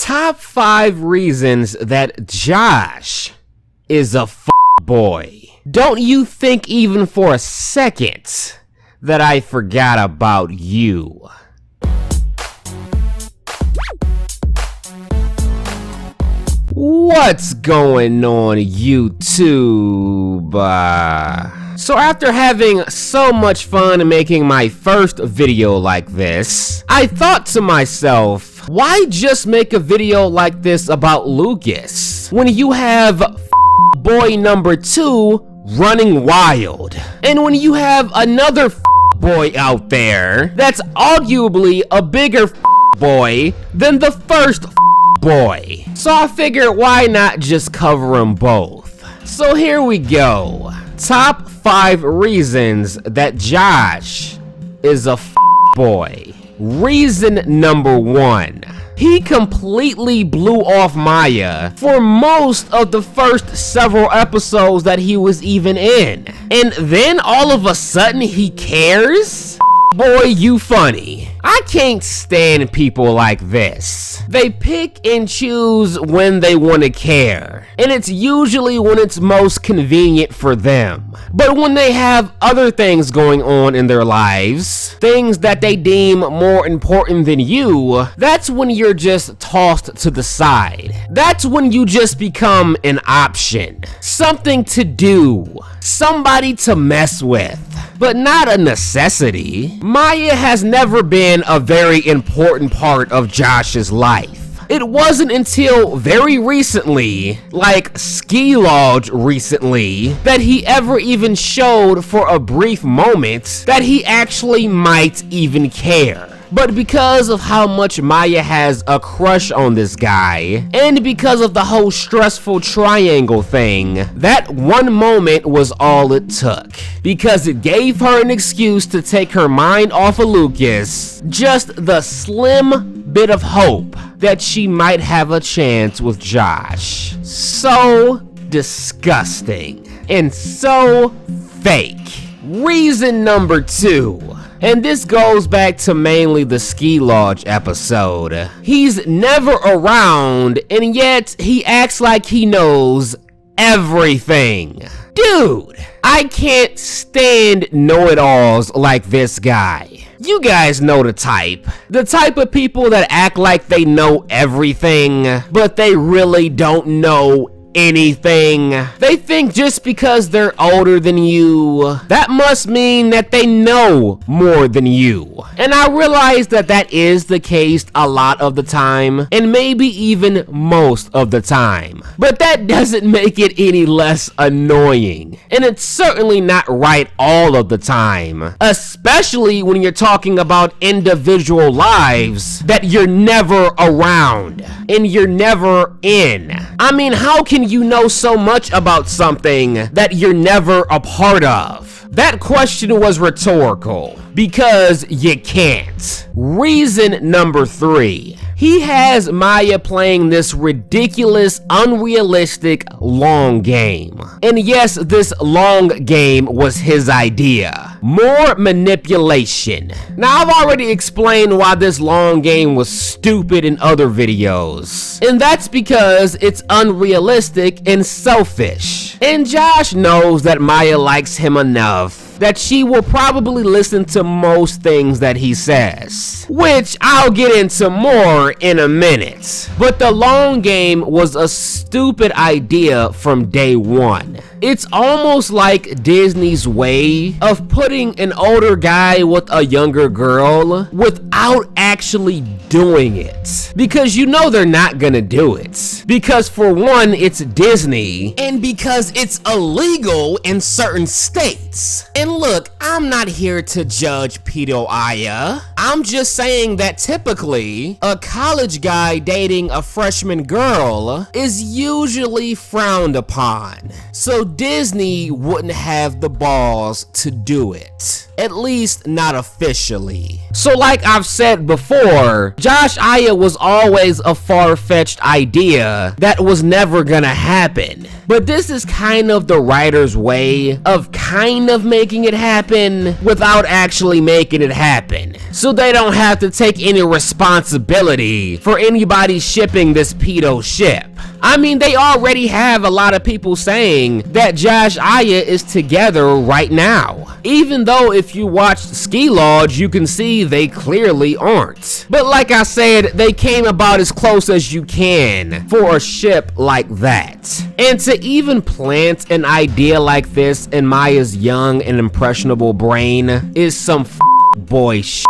Top 5 reasons that Josh is a boy. Don't you think even for a second that I forgot about you. What's going on, YouTube? So after having so much fun making my first video like this, I thought to myself, why just make a video like this about Lucas when you have boy number 2 running wild, and when you have another boy out there that's arguably a bigger boy than the first boy? So I figured, why not just cover them both? So here we go. Top 5 reasons that Josh is a boy. Reason number 1. He completely blew off Maya for most of the first several episodes that he was even in. And then all of a sudden he cares? Boy, you funny. I can't stand people like this. They pick and choose when they want to care, and it's usually when it's most convenient for them. But when they have other things going on in their lives, things that they deem more important than you, that's when you're just tossed to the side. That's when you just become an option, something to do, somebody to mess with, but not a necessity. Maya has never been a very important part of Josh's life. It wasn't until very recently, like Ski Lodge recently, that he ever even showed for a brief moment that he actually might even care. But because of how much Maya has a crush on this guy, and because of the whole stressful triangle thing, that one moment was all it took. Because it gave her an excuse to take her mind off of Lucas, just the slim bit of hope that she might have a chance with Josh. So disgusting and so fake. Reason number 2. And this goes back to mainly the Ski Lodge episode. He's never around, and yet he acts like he knows everything. Dude, I can't stand know-it-alls like this guy. You guys know the type. The type of people that act like they know everything, but they really don't know anything. They think just because they're older than you, that must mean that they know more than you. And I realize that that is the case a lot of the time, and maybe even most of the time. But that doesn't make it any less annoying. And it's certainly not right all of the time, especially when you're talking about individual lives that you're never around and you're never in. I mean, how can you know so much about something that you're never a part of? That question was rhetorical, because you can't. Reason number 3. He has Maya playing this ridiculous, unrealistic long game. And yes, this long game was his idea. More manipulation. Now, I've already explained why this long game was stupid in other videos. And that's because it's unrealistic and selfish. And Josh knows that Maya likes him enough that she will probably listen to most things that he says, which I'll get into more in a minute. But the long game was a stupid idea from day one. It's almost like Disney's way of putting an older guy with a younger girl without actually doing it. Because you know they're not gonna do it. Because for one, it's Disney, and because it's illegal in certain states. And look, I'm not here to judge pedophilia. I'm just saying that typically, a college guy dating a freshman girl is usually frowned upon. So Disney wouldn't have the balls to do it. At least not officially. So like I've said before, Josh Aya was always a far-fetched idea that was never gonna happen. But this is kind of the writer's way of kind of making it happen without actually making it happen, so they don't have to take any responsibility for anybody shipping this pedo ship. I mean, they already have a lot of people saying that Josh Aya is together right now, even though if you watch Ski Lodge, you can see they clearly aren't. But like I said, they came about as close as you can for a ship like that. And to even plant an idea like this in Maya's young and impressionable brain is some boy shit.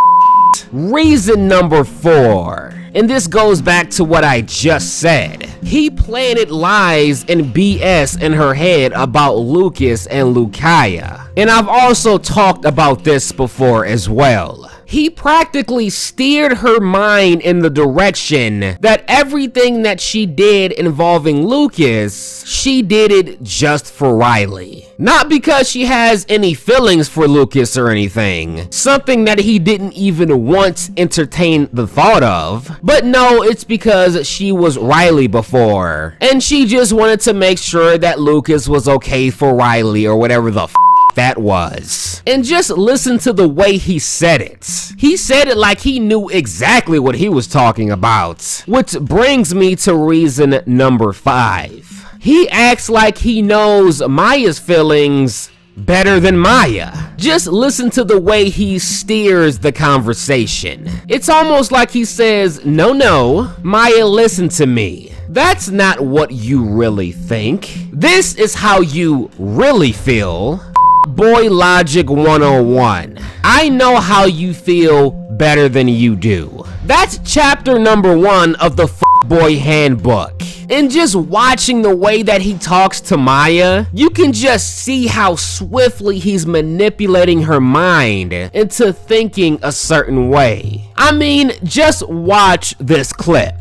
Reason number 4. And this goes back to what I just said. He planted lies and BS in her head about Lucas and Lukaya. And I've also talked about this before as well. He practically steered her mind in the direction that everything that she did involving Lucas, she did it just for Riley. Not because she has any feelings for Lucas or anything, something that he didn't even once entertain the thought of, but no, it's because she was Riley before, and she just wanted to make sure that Lucas was okay for Riley or whatever the that was. And just listen to the way he said it. He said it like he knew exactly what he was talking about. Which brings me to reason number 5. He acts like he knows Maya's feelings better than Maya. Just listen to the way he steers the conversation. It's almost like he says, no, Maya, listen to me. That's not what you really think. This is how you really feel. Boy Logic 101. I know how you feel better than you do. That's chapter number 1 of the Boy Handbook. And just watching the way that he talks to Maya, you can just see how swiftly he's manipulating her mind into thinking a certain way. I mean, just watch this clip.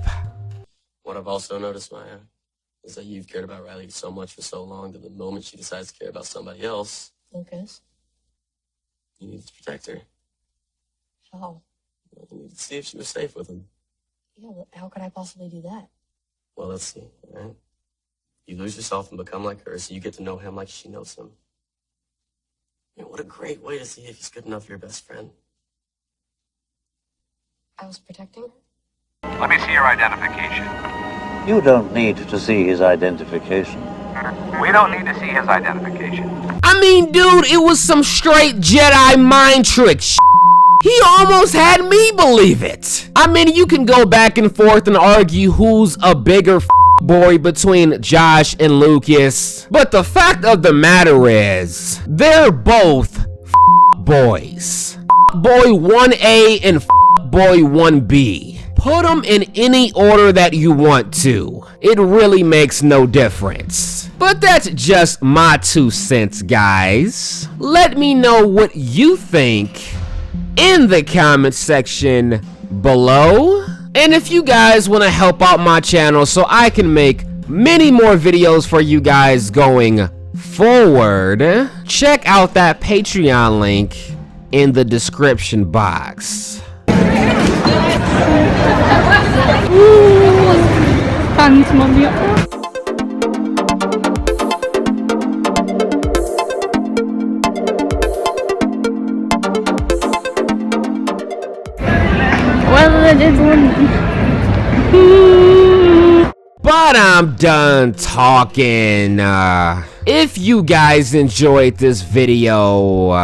What I've also noticed, Maya, is that you've cared about Riley so much for so long that the moment she decides to care about somebody else, Lucas? you need to protect her. How? You need to see if she was safe with him. Yeah, but how could I possibly do that? Well, let's see, all right? You lose yourself and become like her, so you get to know him like she knows him. I mean, what a great way to see if he's good enough for your best friend. I was protecting her? Let me see your identification. You don't need to see his identification. We don't need to see his identification. I mean, dude, it was some straight Jedi mind trick shit. He almost had me believe it. I mean, you can go back and forth and argue who's a bigger boy between Josh and Lucas, but the fact of the matter is, they're both boys. Boy 1A and boy 1B. Put them in any order that you want to. It really makes no difference. But that's just my 2 cents, guys. Let me know what you think in the comment section below. And if you guys want to help out my channel so I can make many more videos for you guys going forward, check out that Patreon link in the description box. Fans mommy. But I'm done talking. If you guys enjoyed this video,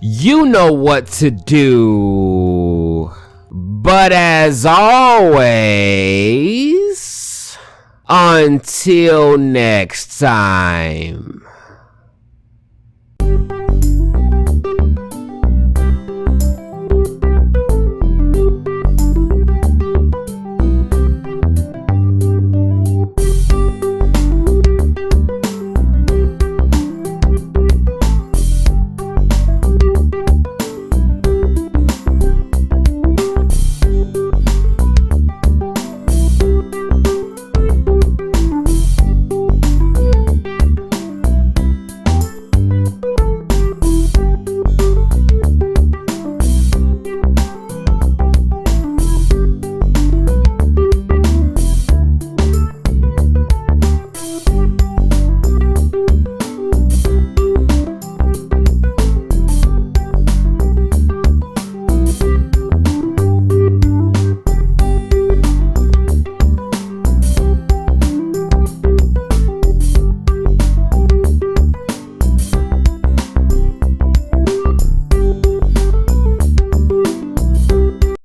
you know what to do. But as always, until next time.